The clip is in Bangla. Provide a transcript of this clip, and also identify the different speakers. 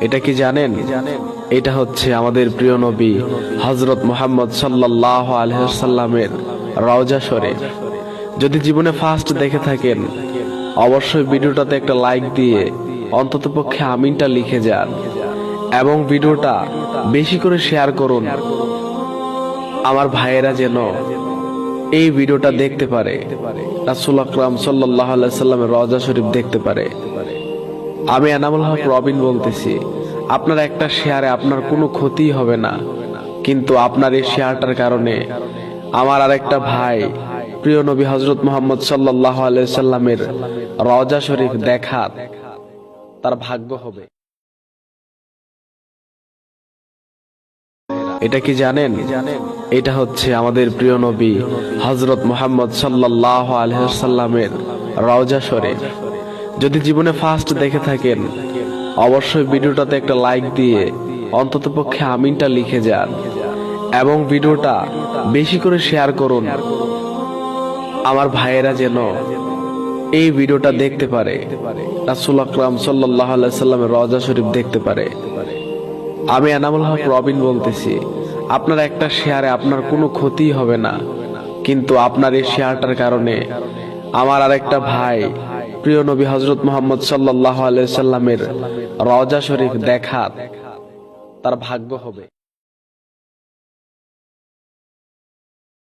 Speaker 1: এটা কি জানেন? এটা হচ্ছে আমাদের প্রিয় নবী হযরত মুহাম্মদ সাল্লাল্লাহু আলাইহি ওয়াসাল্লামের রওজা শরীফ। যদি জীবনে ফার্স্ট দেখে থাকেন, অবশ্যই ভিডিওটাতে একটা লাইক দিয়ে অন্ততপক্ষে আমিনটা লিখে যান এবং ভিডিওটা বেশি করে শেয়ার করুন। আমার ভাইয়েরা যেন এই ভিডিওটা দেখতে পারে, রাসূল আকরাম সাল্লাল্লাহু আলাইহি ওয়াসাল্লামের রওজা শরীফ দেখতে পারে। আমি এনামুল হক রবিন বলতেছি। আপনার একটা শেয়ারে আপনার কোনো ক্ষতি হবে না, কিন্তু আপনার এই শেয়ারটার কারণে আমার আরেকটা ভাই প্রিয় নবী হযরত মুহাম্মদ সাল্লাল্লাহু আলাইহি ওয়াসাল্লামের রওজা শরীফ দেখার তার ভাগ্য হবে। এটা কি জানেন? এটা হচ্ছে আমাদের প্রিয় নবী হযরত মুহাম্মদ সাল্লাল্লাহু আলাইহি ওয়াসাল্লামের রওজা শরীফ। যদি জীবনে ফার্স্ট দেখে থাকেন, অবশ্যই ভিডিওটাতে একটা লাইক দিয়ে অন্ততপক্ষে আমিনটা লিখে যান এবং ভিডিওটা বেশি করে শেয়ার করুন। আমার ভাইয়েরা যেন এই ভিডিওটা দেখতে পারে, রাসূল আকরাম সাল্লাল্লাহু আলাইহি ওয়াসাল্লামের রওজা শরীফ দেখতে পারে। আমি এনামুল হক রবিন বলতেছি। আপনার একটা শেয়ারে আপনার কোনো ক্ষতি হবে না, কিন্তু আপনার এই শেয়ারটার কারণে আমার আরেকটা ভাই প্রিয় নবী হযরত মুহাম্মদ সাল্লাল্লাহু আলাইহি ওয়াসাল্লামের রওজা শরীফ দেখার তার ভাগ্য হবে।